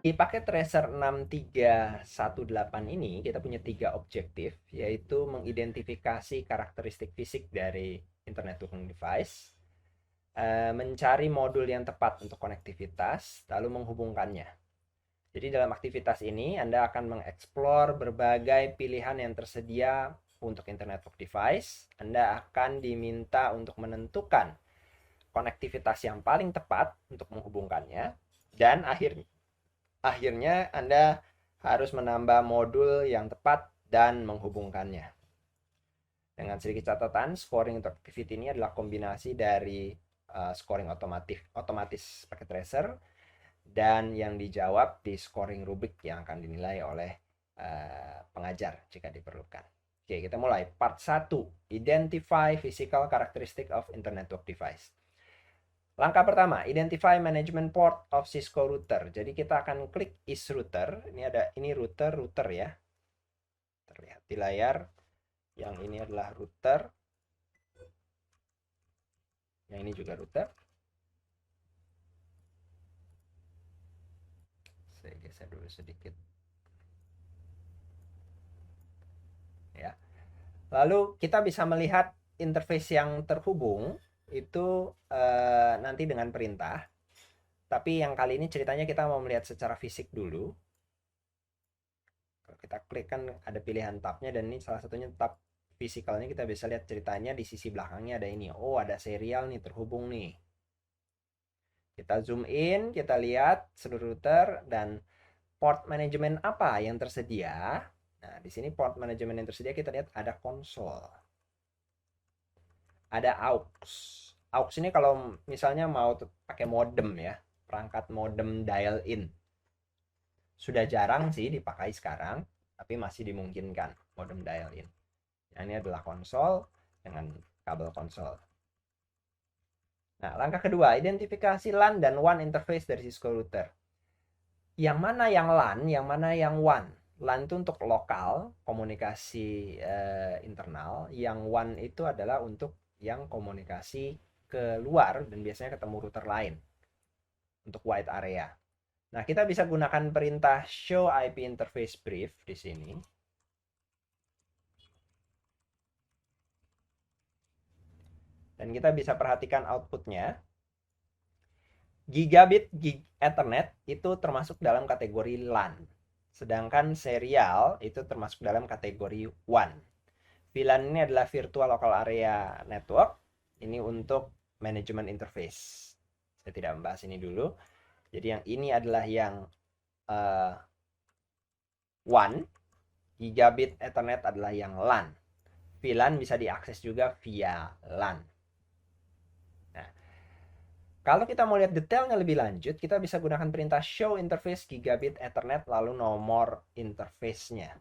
Di paket Tracer 6318 ini kita punya 3 objektif, yaitu mengidentifikasi karakteristik fisik dari Internet Working Device, mencari modul yang tepat untuk konektivitas, lalu menghubungkannya. Jadi dalam aktivitas ini Anda akan mengeksplor berbagai pilihan yang tersedia untuk Internet Work Device. Anda akan diminta untuk menentukan konektivitas yang paling tepat untuk menghubungkannya, dan akhirnya Anda harus menambah modul yang tepat dan menghubungkannya. Dengan sedikit catatan, scoring untuk activity ini adalah kombinasi dari scoring otomatis pakai tracer dan yang dijawab di scoring rubrik yang akan dinilai oleh pengajar jika diperlukan. Oke, kita mulai. Part 1, Identify Physical Characteristic of Internet Network Device. Langkah pertama, Identify Management Port of Cisco Router. Jadi kita akan klik is router. Ini router ya. Terlihat di layar. Yang ini adalah router. Yang ini juga router. Saya geser dulu sedikit. Ya. Lalu kita bisa melihat interface yang terhubung itu nanti dengan perintah. Tapi yang kali ini ceritanya kita mau melihat secara fisik dulu. Kalau kita klik kan ada pilihan tabnya, dan ini salah satunya tab fisikalnya. Kita bisa lihat ceritanya di sisi belakangnya ada ini. Oh, ada serial nih terhubung nih. Kita zoom in, kita lihat seluruh router dan port manajemen apa yang tersedia. Nah, di sini port manajemen yang tersedia kita lihat ada konsol. Ada aux. Aux ini kalau misalnya mau pakai modem ya, perangkat modem dial in. Sudah jarang sih dipakai sekarang, tapi masih dimungkinkan modem dial in. Nah, ini adalah konsol dengan kabel konsol. Nah, langkah kedua, identifikasi LAN dan WAN interface dari Cisco router. Yang mana yang LAN, yang mana yang WAN? LAN itu untuk lokal, komunikasi internal. Yang WAN itu adalah untuk yang komunikasi keluar dan biasanya ketemu router lain untuk wide area. Nah, kita bisa gunakan perintah show IP interface brief di sini. Dan kita bisa perhatikan outputnya. Gigabit Ethernet itu termasuk dalam kategori LAN. Sedangkan serial itu termasuk dalam kategori WAN. VLAN ini adalah Virtual Local Area Network. Ini untuk manajemen interface. Saya tidak membahas ini dulu. Jadi yang ini adalah yang WAN. Gigabit Ethernet adalah yang LAN. VLAN bisa diakses juga via LAN. Nah, kalau kita mau lihat detailnya lebih lanjut, kita bisa gunakan perintah show interface gigabit Ethernet lalu nomor interface-nya.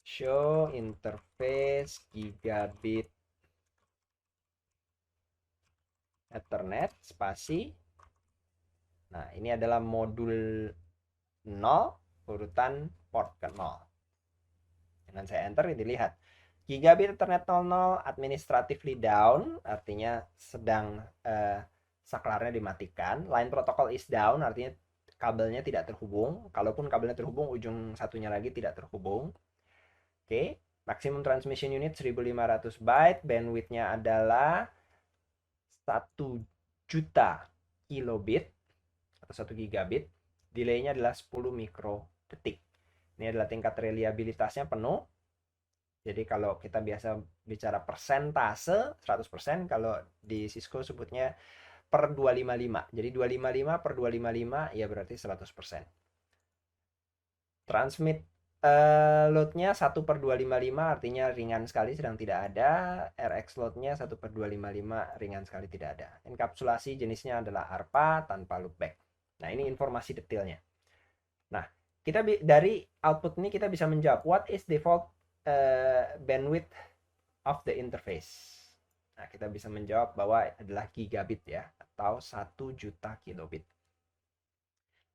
Show interface gigabit Ethernet spasi. Nah, ini adalah modul 0 urutan port ke 0. Dengan saya enter, dilihat gigabit Ethernet 00 administratively down, artinya sedang saklarnya dimatikan. Line protocol is down, artinya kabelnya tidak terhubung. Kalaupun kabelnya terhubung, ujung satunya lagi tidak terhubung. Oke, maximum transmission unit 1500 byte, bandwidth-nya adalah 1 juta kilobit atau 1 gigabit. Delay-nya adalah 10 mikrodetik. Ini adalah tingkat reliabilitasnya penuh. Jadi kalau kita biasa bicara persentase 100%, kalau di Cisco sebutnya per 255. Jadi 255 per 255 ya berarti 100%. Transmit load-nya 1 per 255 artinya ringan sekali, sedang tidak ada. RX load-nya 1 per 255 ringan sekali, tidak ada. Enkapsulasi jenisnya adalah ARPA tanpa loopback. Nah, ini informasi detailnya. Nah, kita dari output ini kita bisa menjawab what is default bandwidth of the interface. Nah, kita bisa menjawab bahwa adalah gigabit ya, atau 1 juta kilobit.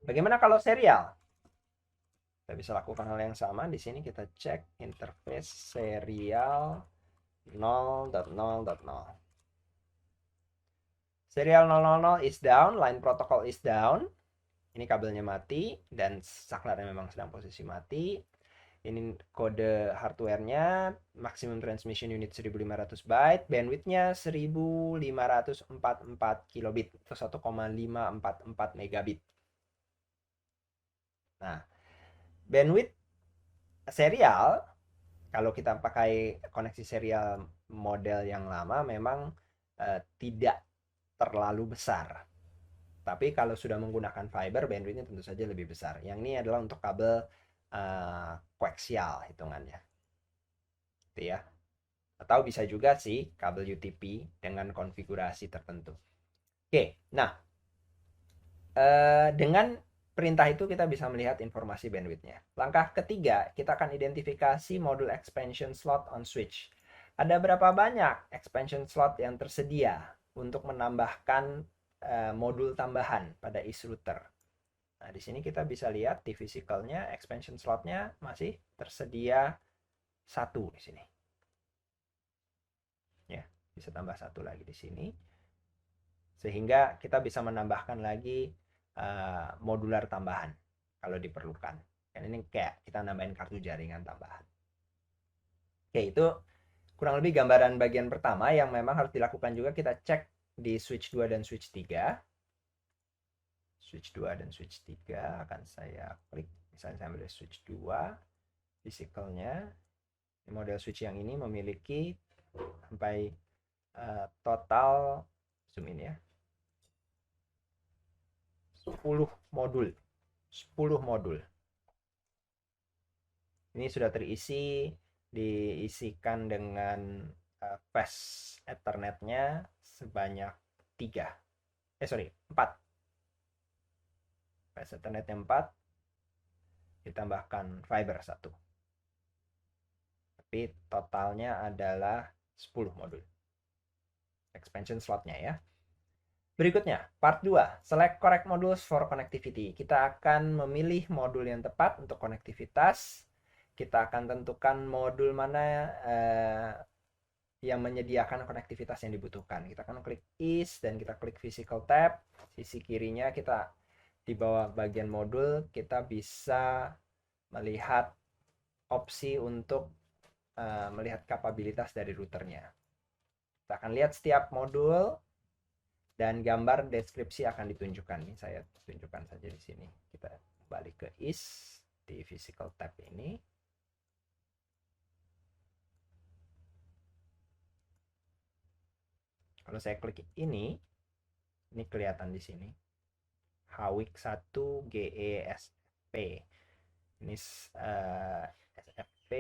Bagaimana kalau serial? Kita bisa lakukan hal yang sama. Di sini kita cek interface serial 0.0.0. Serial 000 is down, line protocol is down. Ini kabelnya mati dan saklarnya memang sedang posisi mati. Ini kode hardware-nya, maximum transmission unit 1500 byte, bandwidth-nya 1544 kilobit atau 1,544 megabit. Nah, bandwidth serial, kalau kita pakai koneksi serial model yang lama memang tidak terlalu besar. Tapi kalau sudah menggunakan fiber, bandwidth-nya tentu saja lebih besar. Yang ini adalah untuk kabel koaksial hitungannya. Gitu ya. Atau bisa juga sih kabel UTP dengan konfigurasi tertentu. Oke, nah dengan perintah itu kita bisa melihat informasi bandwidth-nya. Langkah ketiga, kita akan identifikasi modul expansion slot on switch. Ada berapa banyak expansion slot yang tersedia untuk menambahkan modul tambahan pada IS router. Nah, di sini kita bisa lihat di physicalnya expansion slotnya masih tersedia satu di sini. Ya, bisa tambah satu lagi di sini. Sehingga kita bisa menambahkan lagi modular tambahan kalau diperlukan. Dan ini kayak kita nambahin kartu jaringan tambahan. Oke, itu kurang lebih gambaran bagian pertama yang memang harus dilakukan juga. Kita cek di switch 2 dan switch 3. Switch 2 dan switch 3 akan saya klik. Misalnya saya ambil switch 2, physicalnya. Model switch yang ini memiliki sampai total, zoom in ya, 10 modul. 10 modul. Ini sudah terisi, diisikan dengan fast Ethernet-nya sebanyak 3. 4. Fast Ethernet-nya 4, ditambahkan fiber 1. Tapi totalnya adalah 10 modul. Expansion slot-nya ya. Berikutnya, part 2, select correct modules for connectivity. Kita akan memilih modul yang tepat untuk konektivitas. Kita akan tentukan modul mana yang menyediakan konektivitas yang dibutuhkan. Kita akan klik is dan kita klik physical tab. Sisi kirinya kita di bawah bagian modul kita bisa melihat opsi untuk melihat kapabilitas dari routernya. Kita akan lihat setiap modul dan gambar deskripsi akan ditunjukkan. Ini saya tunjukkan saja di sini. Kita balik ke is di physical tab ini. Kalau saya klik ini kelihatan di sini. Hawik 1 GESP. Ini SFP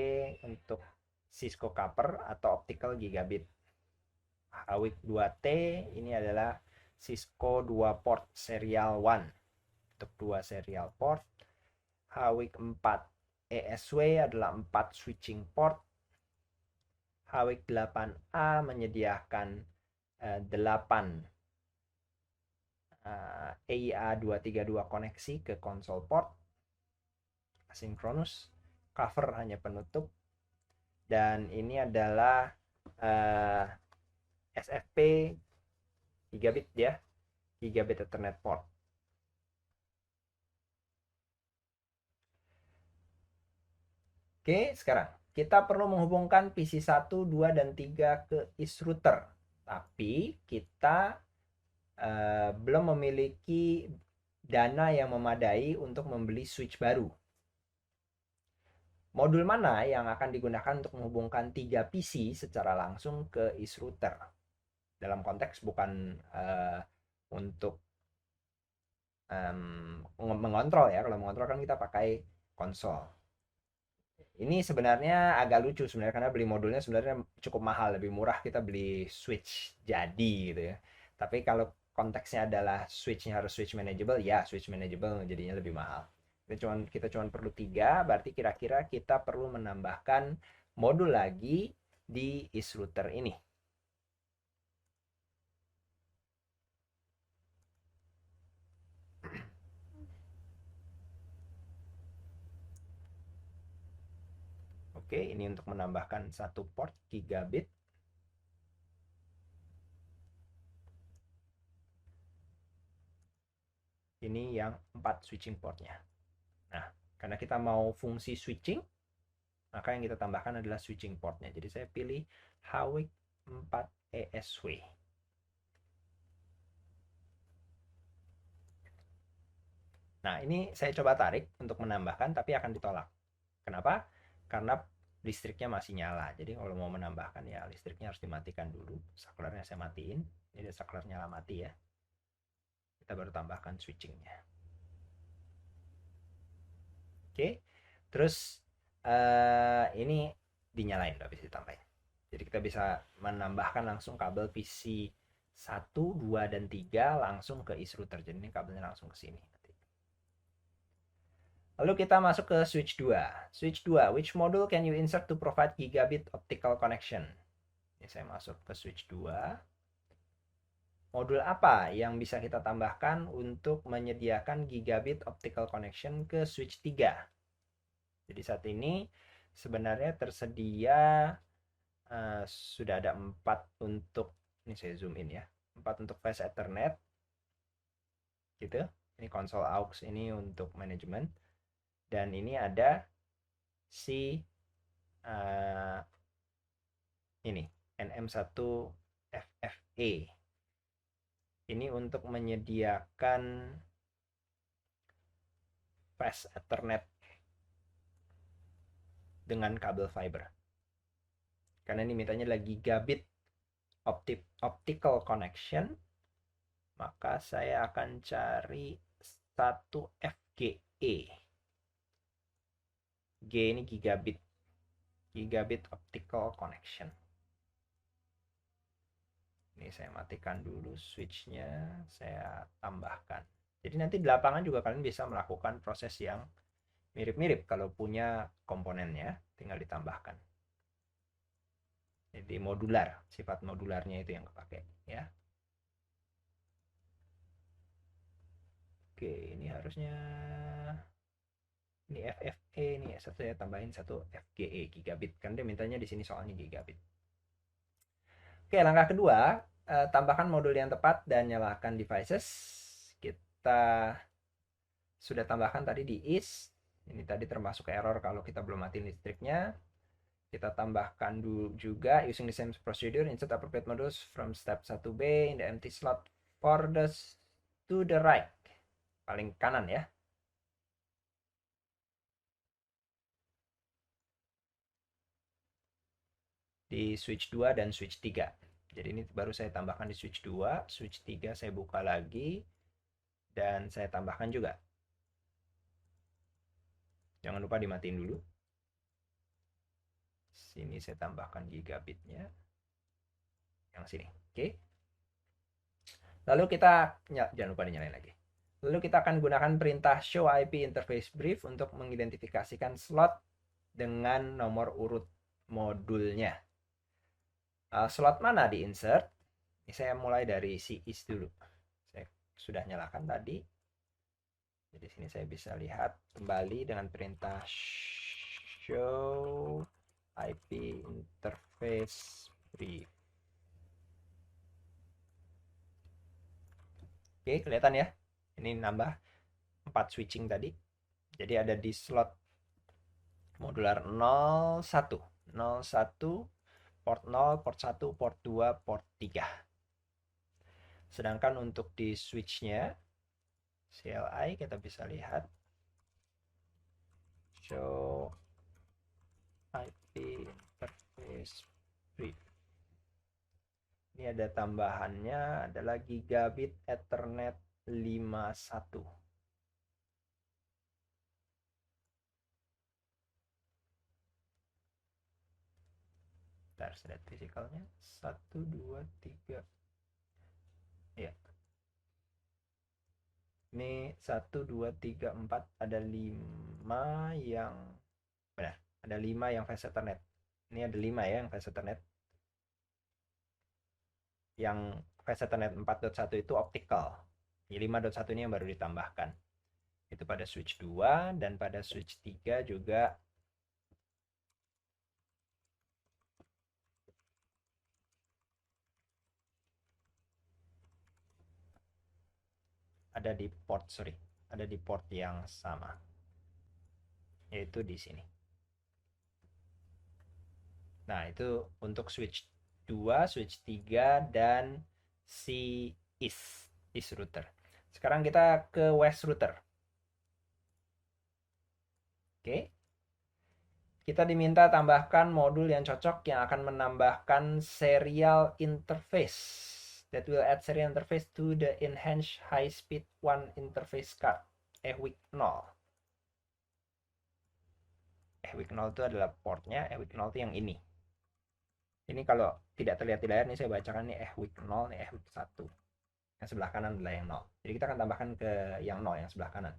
untuk Cisco Copper atau Optical Gigabit. Hawik 2T ini adalah Cisco 2 port serial 1 untuk 2 serial port. Hawik 4 ESW adalah 4 switching port. Hawik 8A menyediakan 8 EIA232 koneksi ke konsol port asinkronus. Cover hanya penutup. Dan ini adalah SFP gigabit ya, gigabit Ethernet port. Oke, sekarang kita perlu menghubungkan PC 1, 2, dan 3 ke IS router. Tapi kita belum memiliki dana yang memadai untuk membeli switch baru. Modul mana yang akan digunakan untuk menghubungkan 3 PC secara langsung ke IS router? Dalam konteks bukan untuk mengontrol ya. Kalau mengontrol kan kita pakai konsol. Ini sebenarnya agak lucu sebenarnya karena beli modulnya sebenarnya cukup mahal, lebih murah kita beli switch jadi gitu ya. Tapi kalau konteksnya adalah switchnya harus switch manageable, ya switch manageable jadinya lebih mahal. Kita cuma perlu 3, berarti kira-kira kita perlu menambahkan modul lagi di IS router ini. Oke, ini untuk menambahkan satu port gigabit. Ini yang 4 switching portnya. Nah, karena kita mau fungsi switching, maka yang kita tambahkan adalah switching portnya. Jadi saya pilih Hawik 4 ESW. Nah, ini saya coba tarik untuk menambahkan, tapi akan ditolak. Kenapa? Karena listriknya masih nyala. Jadi kalau mau menambahkan ya listriknya harus dimatikan dulu. Saklarnya saya matiin. Ini saklar nyala mati ya. Kita baru tambahkan switchingnya. Oke. Terus ini dinyalain habis ditambahin. Jadi kita bisa menambahkan langsung kabel PC 1, 2, dan 3 langsung ke east-router. Jadi ini kabelnya langsung ke sini. Lalu kita masuk ke switch 2. Switch 2, which module can you insert to provide gigabit optical connection? Ini saya masuk ke switch 2. Modul apa yang bisa kita tambahkan untuk menyediakan gigabit optical connection ke switch 3? Jadi saat ini sebenarnya tersedia sudah ada 4 untuk, ini saya zoom in ya, 4 untuk fast ethernet gitu. Ini konsol aux ini untuk manajemen, dan ini ada si ini NM1FFE ini untuk menyediakan fast ethernet dengan kabel fiber. Karena ini mintanya adalah gigabit optical connection, maka saya akan cari 1 FGE. G ini gigabit optical connection. Ini saya matikan dulu switchnya, saya tambahkan. Jadi nanti di lapangan juga kalian bisa melakukan proses yang mirip-mirip kalau punya komponennya, tinggal ditambahkan. Jadi modular, sifat modularnya itu yang kepake ya. Oke, ini harusnya ini FFE ini ya, saya tambahin 1 FGE gigabit kan dia mintanya di sini soalnya gigabit. Oke, langkah kedua, tambahkan modul yang tepat dan nyalakan devices. Kita sudah tambahkan tadi di is. Ini tadi termasuk error kalau kita belum matiin listriknya. Kita tambahkan dulu juga using the same procedure, insert appropriate modules from step 1B in the empty slot for the to the right. Paling kanan ya. Di switch 2 dan switch 3. Jadi ini baru saya tambahkan di switch 2, switch 3 saya buka lagi dan saya tambahkan juga. Jangan lupa dimatiin dulu. Sini saya tambahkan gigabitnya. Yang sini. Oke. Lalu kita jangan lupa dinyalain lagi. Lalu kita akan gunakan perintah show IP interface brief untuk mengidentifikasikan slot dengan nomor urut modulnya. Slot mana di insert? Ini saya mulai dari si is dulu. Saya sudah nyalakan tadi. Jadi sini saya bisa lihat kembali dengan perintah show IP interface brief. Oke, kelihatan ya. Ini nambah 4 switching tadi. Jadi ada di slot modular 01, 01, port 0, port 1, port 2, port 3. Sedangkan untuk di switchnya CLI kita bisa lihat show IP interface brief. Ini ada tambahannya adalah gigabit Ethernet 51. Bentar, saya lihat fisikalnya 1, 2, 3. Ya. Ini 1, 2, 3, 4, ada 5 yang benar, ada 5 yang fast Ethernet. Ini ada 5 ya yang fast Ethernet. Yang fast Ethernet 4.1 itu optical. 5.1 ini yang baru ditambahkan. Itu pada switch 2 dan pada switch 3 juga ada di port yang sama, yaitu di sini. Nah, itu untuk switch 2, switch 3, dan si east router. Sekarang kita ke west router. Oke. Kita diminta tambahkan modul yang cocok yang akan menambahkan serial interface that will add serial interface to the enhanced high speed 1 interface card EWIC 0. EWIC 0 itu adalah portnya, EWIC 0 itu yang ini. Ini kalau tidak terlihat di layar, nih saya bacakan nih EWIC 0, nih EWIC 1. Yang sebelah kanan adalah yang 0. Jadi kita akan tambahkan ke yang 0, yang sebelah kanan.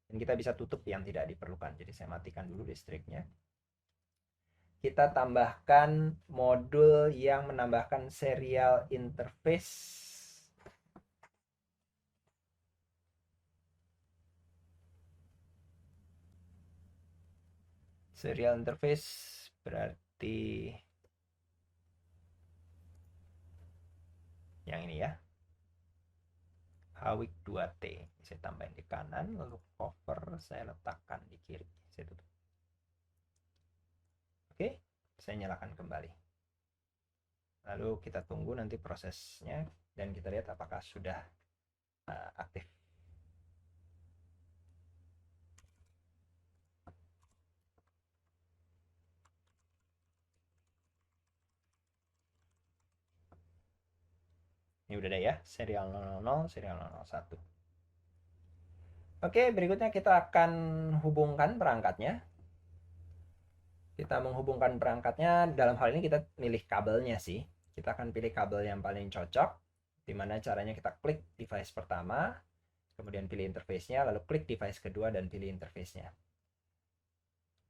Dan kita bisa tutup yang tidak diperlukan. Jadi saya matikan dulu listriknya. Kita tambahkan modul yang menambahkan serial interface. Serial interface berarti yang ini ya. HWIC 2T. Saya tambahin di kanan, lalu cover saya letakkan di kiri. Saya tutup. Oke, saya nyalakan kembali. Lalu kita tunggu nanti prosesnya dan kita lihat apakah sudah aktif. Ini udah ada ya, serial 000, serial 001. Oke, berikutnya kita akan hubungkan perangkatnya. Kita menghubungkan perangkatnya, dalam hal ini kita milih kabelnya sih. Kita akan pilih kabel yang paling cocok, dimana caranya kita klik device pertama, kemudian pilih interface-nya, lalu klik device kedua dan pilih interface-nya.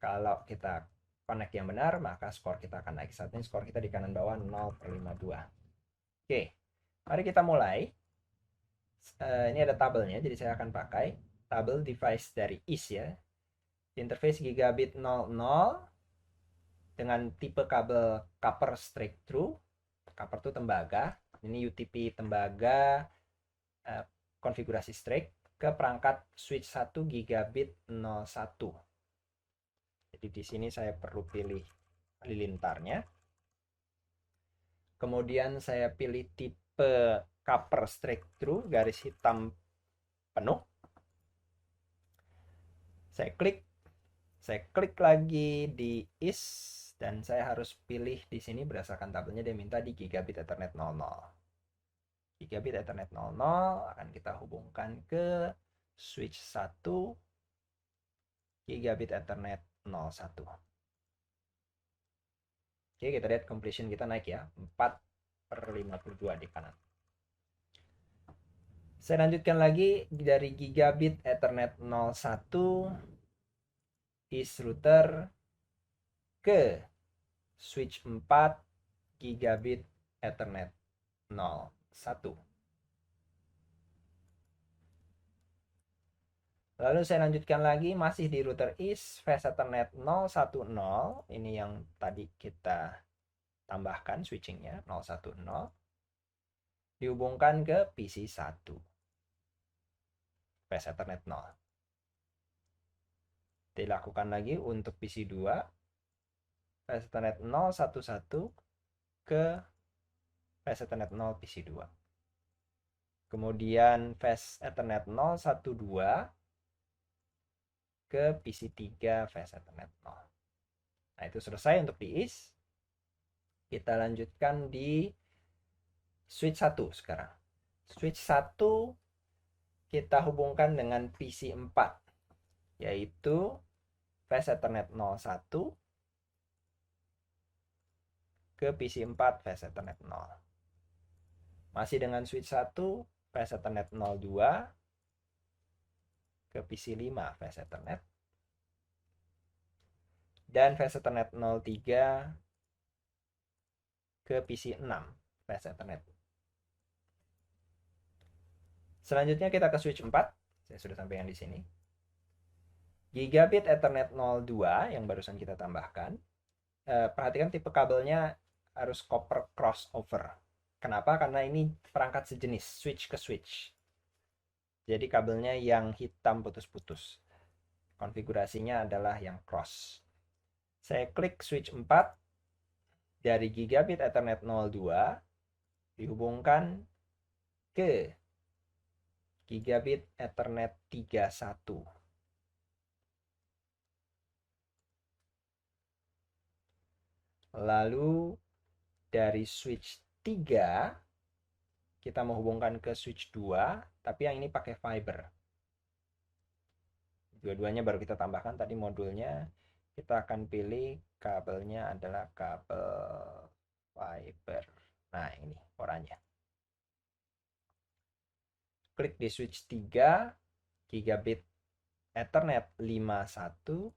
Kalau kita connect yang benar, maka skor kita akan naik. Saat ini skor kita di kanan bawah 0/52. Oke, mari kita mulai. Ini ada tabelnya, jadi saya akan pakai tabel device dari IS ya. Interface gigabit 00 dengan tipe kabel copper straight through. Copper itu tembaga. Ini UTP tembaga konfigurasi straight ke perangkat switch 1 gigabit 01. Jadi di sini saya perlu pilih halilintarnya. Kemudian saya pilih tipe copper straight through garis hitam penuh. Saya klik lagi di IS dan saya harus pilih di sini berdasarkan tabelnya dia minta di gigabit Ethernet 00. Gigabit Ethernet 00 akan kita hubungkan ke switch 1 gigabit Ethernet 01. Oke, kita lihat completion kita naik ya, 4/52 di kanan. Saya lanjutkan lagi dari gigabit Ethernet 01 IS router ke switch 4 gigabit Ethernet 01. Lalu saya lanjutkan lagi masih di router IS Fast Ethernet 010. Ini yang tadi kita tambahkan switchingnya 010. Dihubungkan ke PC 1. Fast Ethernet 0. Dilakukan lagi untuk PC 2. Fast Ethernet 011 ke Fast Ethernet 0 PC 2. Kemudian Fast Ethernet 012 ke PC 3 Fast Ethernet 0. Nah, itu selesai untuk di IS. Kita lanjutkan di switch 1 sekarang. Switch 1 kita hubungkan dengan PC 4, yaitu Fast Ethernet 01 ke PC 4 Fast Ethernet 0. Masih dengan switch 1 Fast Ethernet 02 ke PC 5 Fast Ethernet. Dan Fast Ethernet 03 ke PC 6 Fast Ethernet. Selanjutnya kita ke switch 4. Saya sudah sampai yang di sini. Gigabit Ethernet 02 yang barusan kita tambahkan. Perhatikan tipe kabelnya harus copper crossover. Kenapa? Karena ini perangkat sejenis, switch ke switch. Jadi kabelnya yang hitam putus-putus. Konfigurasinya adalah yang cross. Saya klik switch 4 dari gigabit Ethernet 02 dihubungkan ke gigabit Ethernet 31. Lalu dari switch 3 kita menghubungkan ke switch 2, tapi yang ini pakai fiber. Dua-duanya baru kita tambahkan tadi modulnya. Kita akan pilih kabelnya adalah kabel fiber. Nah, ini poranya. Klik di switch 3, gigabit Ethernet 51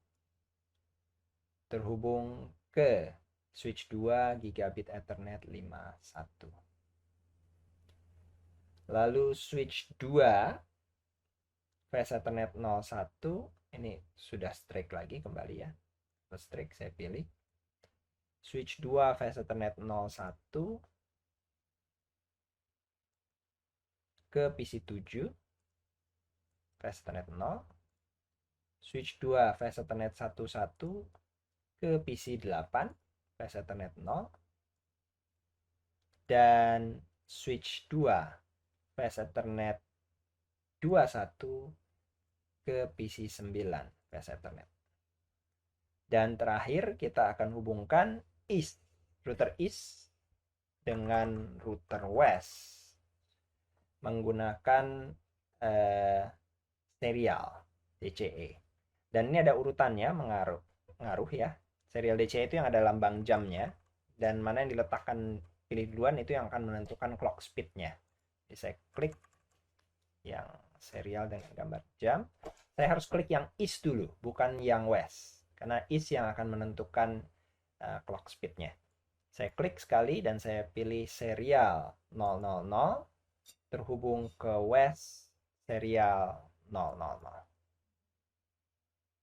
terhubung ke switch 2 gigabit Ethernet 51. Lalu switch 2 Fast Ethernet 01 ini sudah strike lagi kembali ya. Strike saya pilih. Switch 2 Fast Ethernet 01 ke PC 7 Fast Ethernet 0. Switch 2 Fast Ethernet 11 ke PC 8 Fast Ethernet 0. Dan switch 2 Fast Ethernet 21 ke PC 9 Fast Ethernet. Dan terakhir kita akan hubungkan East, router East dengan router West menggunakan serial DCE. Dan ini ada urutannya mengaruh ya. Serial DCE itu yang ada lambang jamnya, dan mana yang diletakkan pilih duluan itu yang akan menentukan clock speednya. Jadi saya klik yang serial dengan gambar jam. Saya harus klik yang East dulu, bukan yang West, karena East yang akan menentukan clock speednya. Saya klik sekali dan saya pilih serial 000 terhubung ke West serial 000.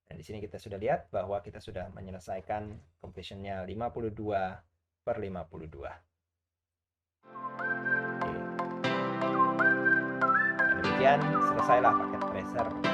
Dan di sini kita sudah lihat bahwa kita sudah menyelesaikan completion-nya 52/52. Oke. Dan demikian selesailah paket tracer